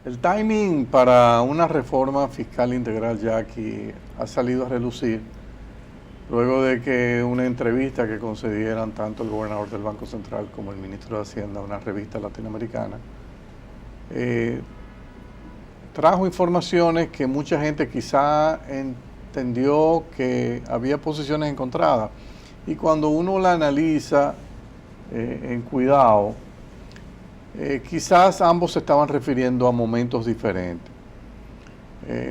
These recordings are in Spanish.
El timing para una reforma fiscal integral ya aquí ha salido a relucir luego de que una entrevista que concedieran tanto el gobernador del Banco Central como el ministro de Hacienda a una revista latinoamericana, eh, trajo informaciones que mucha gente quizá entendió que había posiciones encontradas. Y cuando uno la analiza en cuidado, quizás ambos se estaban refiriendo a momentos diferentes.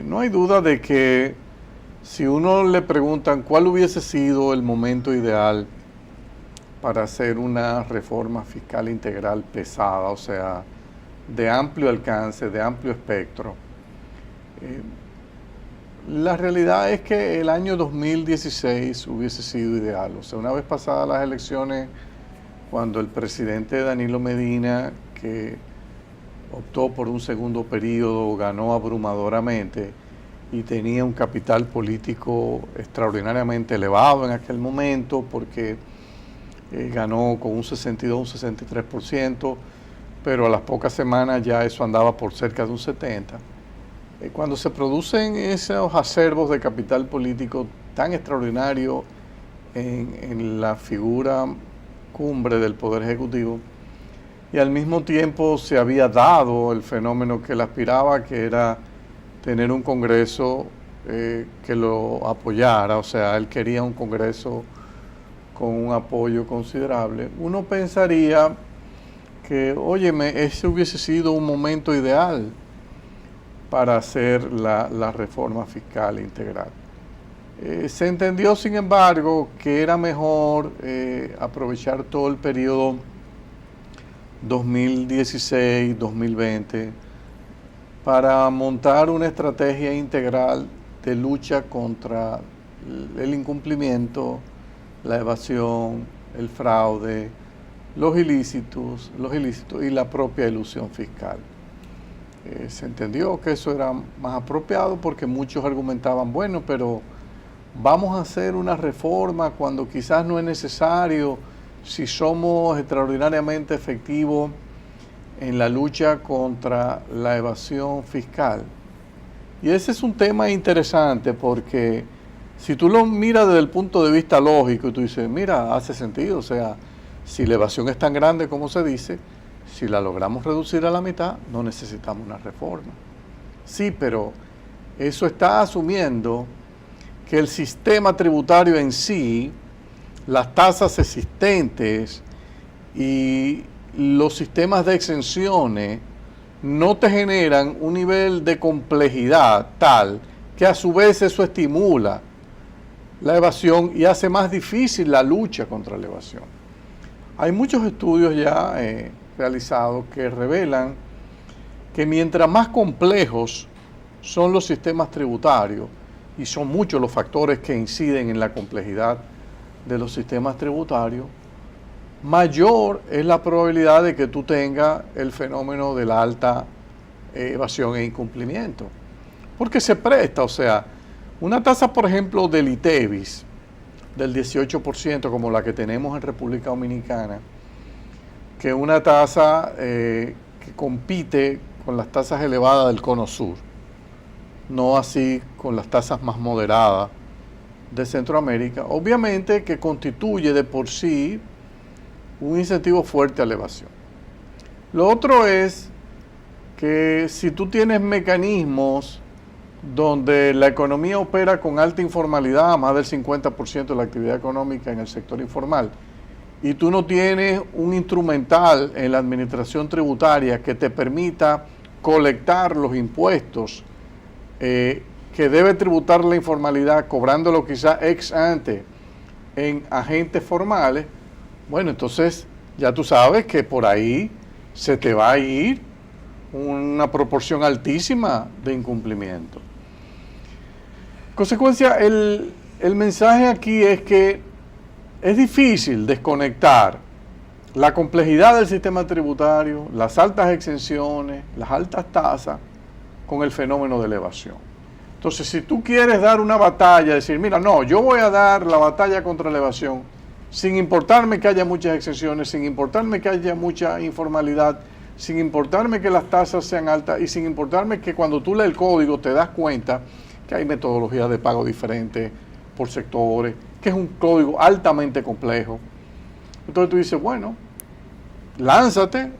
No hay duda de que si uno le preguntan cuál hubiese sido el momento ideal para hacer una reforma fiscal integral pesada, o sea, de amplio alcance, de amplio espectro, la realidad es que el año 2016 hubiese sido ideal. O sea, una vez pasadas las elecciones, cuando el presidente Danilo Medina, que optó por un segundo periodo, ganó abrumadoramente y tenía un capital político extraordinariamente elevado en aquel momento, porque ganó con un 62, un 63%, pero a las pocas semanas ya eso andaba por cerca de un 70%. Cuando se producen esos acervos de capital político tan extraordinario en la figura cumbre del Poder Ejecutivo, y al mismo tiempo se había dado el fenómeno que él aspiraba, que era tener un Congreso que lo apoyara, o sea, él quería un Congreso con un apoyo considerable, uno pensaría que, óyeme, ese hubiese sido un momento ideal para hacer la reforma fiscal integral. Se entendió, sin embargo, que era mejor aprovechar todo el periodo 2016-2020 para montar una estrategia integral de lucha contra el incumplimiento, la evasión, el fraude, los ilícitos y la propia elusión fiscal. Se entendió que eso era más apropiado porque muchos argumentaban, bueno, pero vamos a hacer una reforma cuando quizás no es necesario si somos extraordinariamente efectivos en la lucha contra la evasión fiscal. Y ese es un tema interesante porque si tú lo miras desde el punto de vista lógico y tú dices, mira, hace sentido, o sea, si la evasión es tan grande como se dice, si la logramos reducir a la mitad, no necesitamos una reforma. Sí, pero eso está asumiendo que el sistema tributario en sí, las tasas existentes y los sistemas de exenciones no te generan un nivel de complejidad tal que a su vez eso estimula la evasión y hace más difícil la lucha contra la evasión. Hay muchos estudios ya realizados que revelan que mientras más complejos son los sistemas tributarios, y son muchos los factores que inciden en la complejidad de los sistemas tributarios, mayor es la probabilidad de que tú tengas el fenómeno de la alta evasión e incumplimiento. Porque se presta, o sea, una tasa, por ejemplo, del ITEVIS, del 18%, como la que tenemos en República Dominicana, que es una tasa que compite con las tasas elevadas del Cono Sur, no así con las tasas más moderadas de Centroamérica, obviamente que constituye de por sí un incentivo fuerte a la evasión. Lo otro es que si tú tienes mecanismos donde la economía opera con alta informalidad, más del 50% de la actividad económica en el sector informal, y tú no tienes un instrumental en la administración tributaria que te permita colectar los impuestos que debe tributar la informalidad, cobrándolo quizá ex ante en agentes formales, bueno, entonces ya tú sabes que por ahí se te va a ir una proporción altísima de incumplimiento. En consecuencia, el mensaje aquí es que es difícil desconectar la complejidad del sistema tributario, las altas exenciones, las altas tasas, con el fenómeno de la evasión. Entonces, si tú quieres dar una batalla, decir, mira, no, yo voy a dar la batalla contra la evasión, sin importarme que haya muchas exenciones, sin importarme que haya mucha informalidad, sin importarme que las tasas sean altas y sin importarme que cuando tú lees el código te das cuenta que hay metodologías de pago diferentes por sectores, que es un código altamente complejo. Entonces tú dices, bueno, lánzate,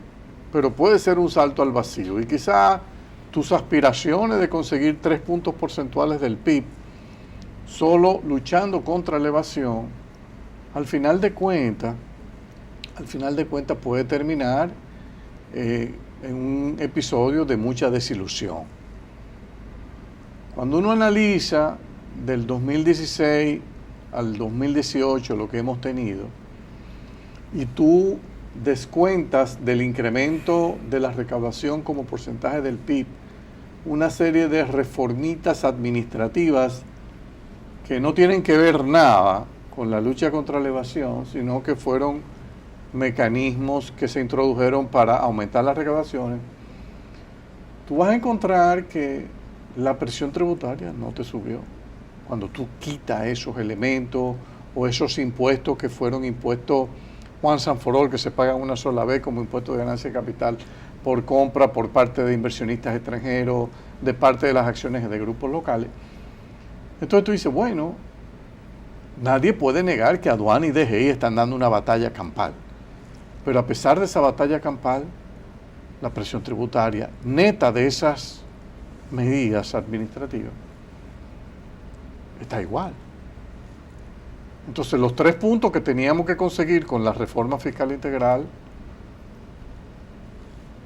pero puede ser un salto al vacío. Y quizá tus aspiraciones de conseguir 3 puntos porcentuales del PIB, solo luchando contra la evasión, al final de cuentas puede terminar en un episodio de mucha desilusión. Cuando uno analiza del 2016 al 2018 lo que hemos tenido, y tú descuentas del incremento de la recaudación como porcentaje del PIB una serie de reformitas administrativas que no tienen que ver nada con la lucha contra la evasión, sino que fueron mecanismos que se introdujeron para aumentar las recaudaciones, tú vas a encontrar que la presión tributaria no te subió. Cuando tú quitas esos elementos o esos impuestos que fueron impuestos once and for all, que se pagan una sola vez como impuesto de ganancia de capital por compra por parte de inversionistas extranjeros, de parte de las acciones de grupos locales. Entonces tú dices, bueno, nadie puede negar que aduana y DGI están dando una batalla campal. Pero a pesar de esa batalla campal, la presión tributaria neta de esas medidas administrativas está igual. Entonces los 3 puntos que teníamos que conseguir con la reforma fiscal integral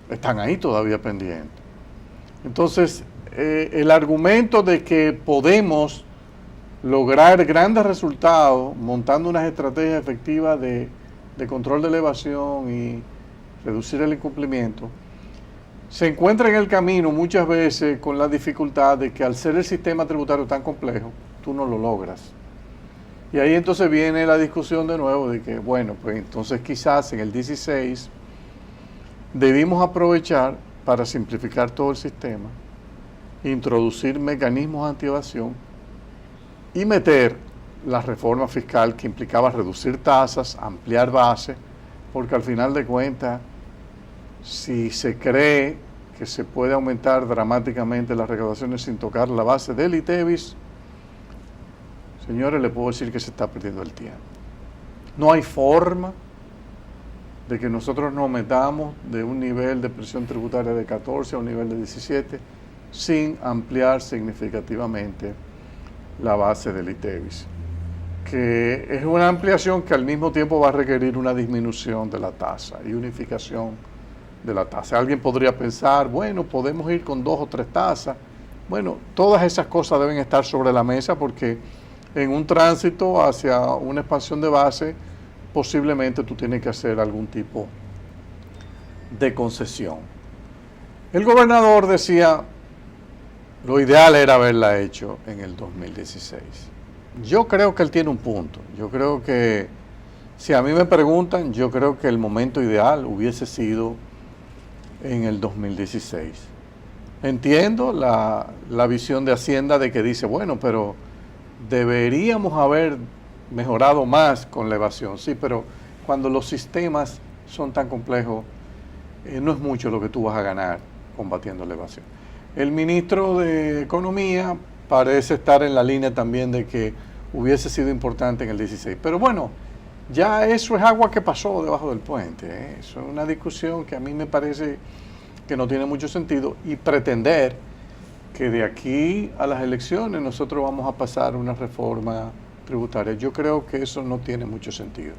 están ahí todavía pendientes. Entonces el argumento de que podemos lograr grandes resultados montando unas estrategias efectivas de control de la evasión y reducir el incumplimiento, se encuentra en el camino muchas veces con la dificultad de que al ser el sistema tributario tan complejo, tú no lo logras. Y ahí entonces viene la discusión de nuevo de que, bueno, pues entonces quizás en el 16 debimos aprovechar para simplificar todo el sistema, introducir mecanismos anti-evasión y meter la reforma fiscal que implicaba reducir tasas, ampliar bases, porque al final de cuentas, si se cree que se puede aumentar dramáticamente las recaudaciones sin tocar la base del ITEVIS, señores, le puedo decir que se está perdiendo el tiempo. No hay forma de que nosotros nos metamos de un nivel de presión tributaria de 14 a un nivel de 17 sin ampliar significativamente la base del ITEVIS, que es una ampliación que al mismo tiempo va a requerir una disminución de la tasa y unificación de la tasa. Alguien podría pensar, bueno, podemos ir con 2 o 3 tasas. Bueno, todas esas cosas deben estar sobre la mesa porque en un tránsito hacia una expansión de base, posiblemente tú tienes que hacer algún tipo de concesión. El gobernador decía, lo ideal era haberla hecho en el 2016. Yo creo que él tiene un punto. Yo creo que, si a mí me preguntan, yo creo que el momento ideal hubiese sido en el 2016. Entiendo la visión de Hacienda de que dice, bueno, pero deberíamos haber mejorado más con la evasión. Sí, pero cuando los sistemas son tan complejos, no es mucho lo que tú vas a ganar combatiendo la evasión. El ministro de Economía parece estar en la línea también de que hubiese sido importante en el 16. Pero bueno, ya eso es agua que pasó debajo del puente, ¿eh? Eso es una discusión que a mí me parece que no tiene mucho sentido, y pretender que de aquí a las elecciones nosotros vamos a pasar una reforma tributaria, yo creo que eso no tiene mucho sentido.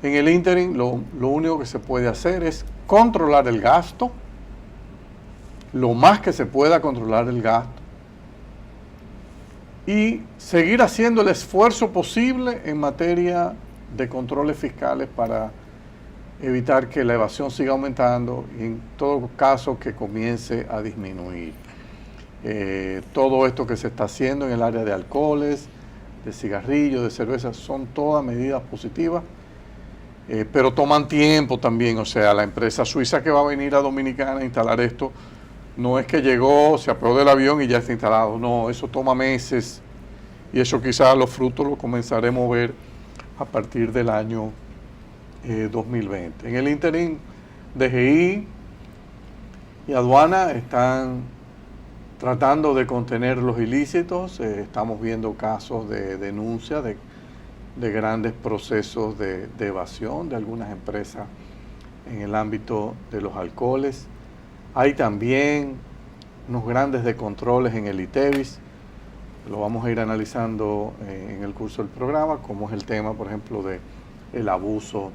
En el ínterin, lo único que se puede hacer es controlar el gasto, lo más que se pueda controlar el gasto, y seguir haciendo el esfuerzo posible en materia de controles fiscales para evitar que la evasión siga aumentando y en todo caso que comience a disminuir. Todo esto que se está haciendo en el área de alcoholes, de cigarrillos, de cervezas, son todas medidas positivas, pero toman tiempo también. O sea, la empresa suiza que va a venir a Dominicana a instalar esto, no es que llegó, se apeó del avión y ya está instalado. No, eso toma meses y eso quizás los frutos los comenzaremos a ver a partir del año 2020. En el ínterin, DGI y aduana están tratando de contener los ilícitos. Estamos viendo casos de denuncia de grandes procesos de evasión de algunas empresas en el ámbito de los alcoholes. Hay también unos grandes descontroles en el ITEVIS. Lo vamos a ir analizando en el curso del programa, como es el tema, por ejemplo, de el abuso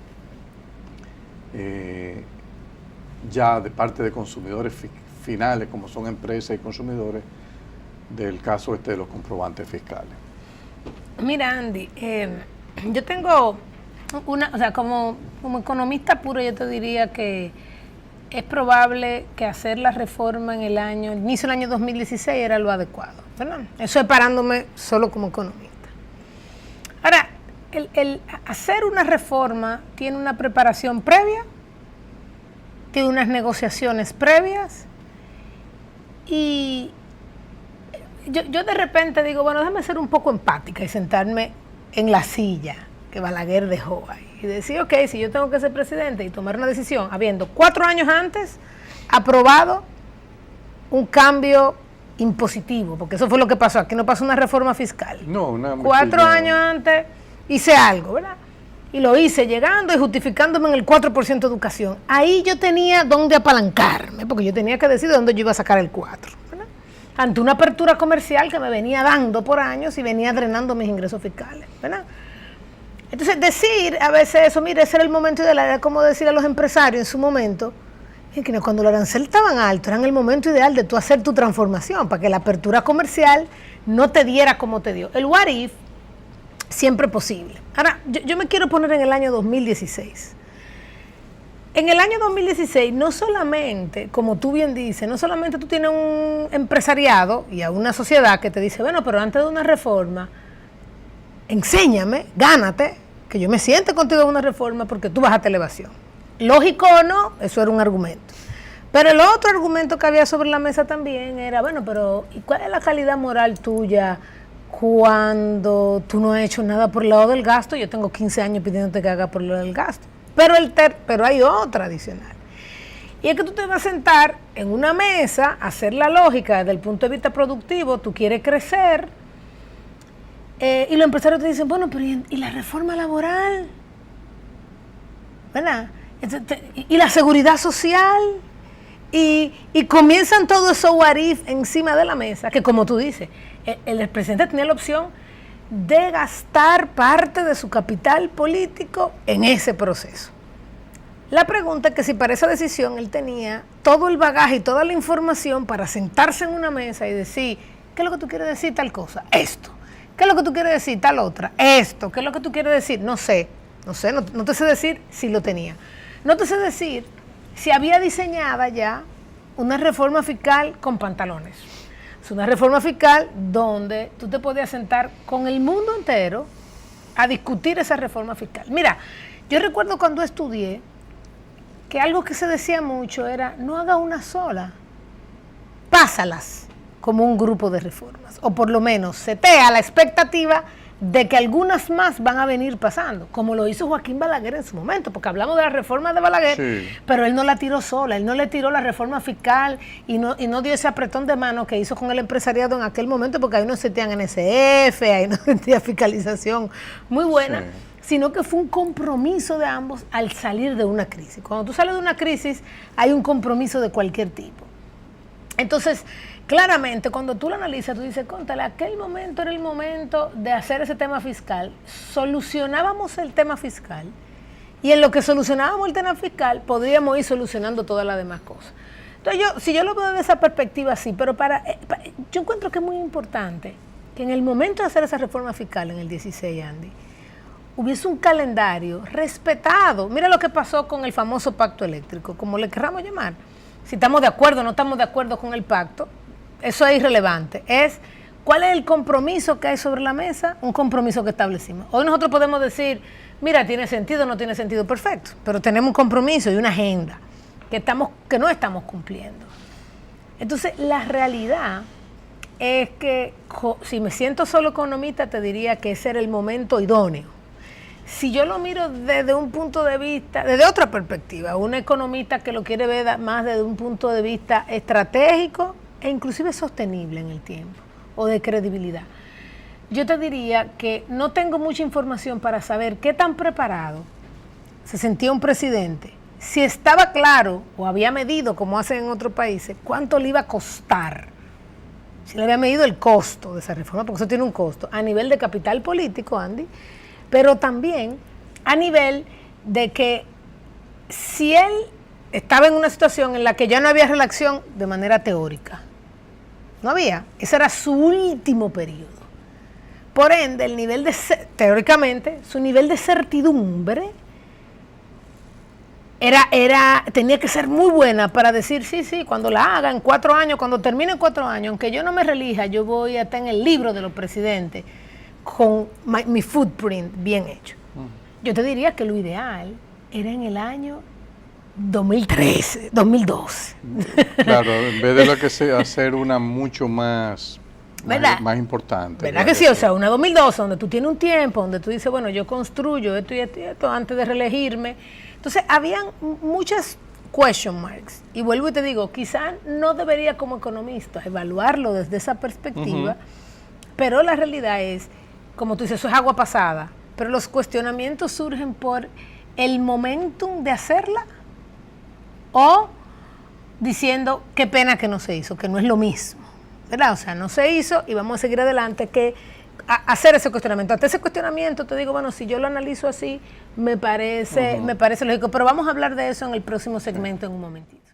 ya de parte de consumidores finales, como son empresas y consumidores, del caso de los comprobantes fiscales. Mira, Andy, yo tengo o sea, como economista puro, yo te diría que es probable que hacer la reforma en el inicio del año 2016 era lo adecuado, ¿verdad? Eso es parándome solo como economista. Ahora, el hacer una reforma tiene una preparación previa, tiene unas negociaciones previas, y yo de repente digo, bueno, déjame ser un poco empática y sentarme en la silla que Balaguer dejó ahí y decir, ok, si yo tengo que ser presidente y tomar una decisión, habiendo 4 años antes aprobado un cambio impositivo, porque eso fue lo que pasó, aquí no pasó una reforma fiscal. No, una 4 años antes hice algo, ¿verdad? Y lo hice llegando y justificándome en el 4% de educación. Ahí yo tenía dónde apalancarme, porque yo tenía que decir de dónde yo iba a sacar el 4, ¿verdad? Ante una apertura comercial que me venía dando por años y venía drenando mis ingresos fiscales, ¿verdad? Entonces decir a veces eso, mire, ese era el momento ideal, era como decir a los empresarios en su momento, que cuando los aranceles estaban altos, eran el momento ideal de tú hacer tu transformación, para que la apertura comercial no te diera como te dio. El what if, siempre posible. Ahora, yo me quiero poner en el año 2016. En el año 2016, no solamente, como tú bien dices, no solamente tú tienes un empresariado y a una sociedad que te dice, bueno, pero antes de una reforma, enséñame, gánate, que yo me siente contigo en una reforma porque tú bajaste la evasión. Lógico o no, eso era un argumento. Pero el otro argumento que había sobre la mesa también era, bueno, pero ¿y cuál es la calidad moral tuya cuando tú no has hecho nada por el lado del gasto? Yo tengo 15 años pidiéndote que haga por el lado del gasto. Pero hay otra adicional. Y es que tú te vas a sentar en una mesa, a hacer la lógica desde el punto de vista productivo, tú quieres crecer, y los empresarios te dicen, bueno, pero ¿y la reforma laboral? ¿Verdad? Y la seguridad social, y comienzan todo eso what if encima de la mesa, que como tú dices, el presidente tenía la opción de gastar parte de su capital político en ese proceso. La pregunta es que si para esa decisión él tenía todo el bagaje y toda la información para sentarse en una mesa y decir, ¿qué es lo que tú quieres decir tal cosa? Esto. ¿Qué es lo que tú quieres decir tal otra? Esto. ¿Qué es lo que tú quieres decir? No sé, no te sé decir si lo tenía. No te sé decir si había diseñada ya una reforma fiscal con pantalones. Es una reforma fiscal donde tú te podías sentar con el mundo entero a discutir esa reforma fiscal. Mira, yo recuerdo cuando estudié que algo que se decía mucho era, no haga una sola, pásalas como un grupo de reformas, o por lo menos setea la expectativa de que algunas más van a venir pasando, como lo hizo Joaquín Balaguer en su momento, porque hablamos de la reforma de Balaguer, sí, pero él no la tiró sola, él no le tiró la reforma fiscal y no dio ese apretón de mano que hizo con el empresariado en aquel momento, porque ahí no sentían NSF, ahí no sentía fiscalización muy buena, sí, sino que fue un compromiso de ambos al salir de una crisis. Cuando tú sales de una crisis, hay un compromiso de cualquier tipo. Entonces, claramente, cuando tú lo analizas, tú dices, cóntale, aquel momento era el momento de hacer ese tema fiscal. Solucionábamos el tema fiscal y en lo que solucionábamos el tema fiscal, podríamos ir solucionando todas las demás cosas. Entonces, si yo lo veo desde esa perspectiva, sí, pero yo encuentro que es muy importante que en el momento de hacer esa reforma fiscal en el 16, Andy, hubiese un calendario respetado. Mira lo que pasó con el famoso pacto eléctrico, como le querramos llamar. Si estamos de acuerdo o no estamos de acuerdo con el pacto, eso es irrelevante. Es cuál es el compromiso que hay sobre la mesa, un compromiso que establecimos. Hoy nosotros podemos decir, mira, tiene sentido o no tiene sentido, perfecto, pero tenemos un compromiso y una agenda que no estamos cumpliendo. Entonces, la realidad es que, si me siento solo economista, te diría que ese era el momento idóneo. si yo lo miro desde un punto de vista, desde otra perspectiva, un economista que lo quiere ver más desde un punto de vista estratégico e inclusive sostenible en el tiempo, o de credibilidad, yo te diría que no tengo mucha información para saber qué tan preparado se sentía un presidente, si estaba claro o había medido, como hacen en otros países, cuánto le iba a costar, si le había medido el costo de esa reforma, porque eso tiene un costo, a nivel de capital político, Andy, pero también a nivel de que si él estaba en una situación en la que ya no había reelección de manera teórica, no había, ese era su último periodo. Por ende, el nivel de, teóricamente, su nivel de certidumbre tenía que ser muy buena para decir, sí, cuando la haga en 4 años, cuando termine en 4 años, aunque yo no me reelija, yo voy a estar en el libro de los presidentes con mi footprint bien hecho. Yo te diría que lo ideal era en el año 2013, 2012. Claro, en vez de lo que sea, hacer una mucho más importante. ¿Verdad que sí? O sea, una 2012, donde tú tienes un tiempo, donde tú dices, bueno, yo construyo esto y esto y esto antes de reelegirme. Entonces, habían muchas question marks. Y vuelvo y te digo, quizás no debería como economista evaluarlo desde esa perspectiva, pero la realidad es, como tú dices, eso es agua pasada, pero los cuestionamientos surgen por el momentum de hacerla o diciendo qué pena que no se hizo, que no es lo mismo, ¿verdad? O sea, no se hizo y vamos a seguir adelante, que hacer ese cuestionamiento. Ante ese cuestionamiento te digo, bueno, si yo lo analizo así, me parece lógico, pero vamos a hablar de eso en el próximo segmento en un momentito.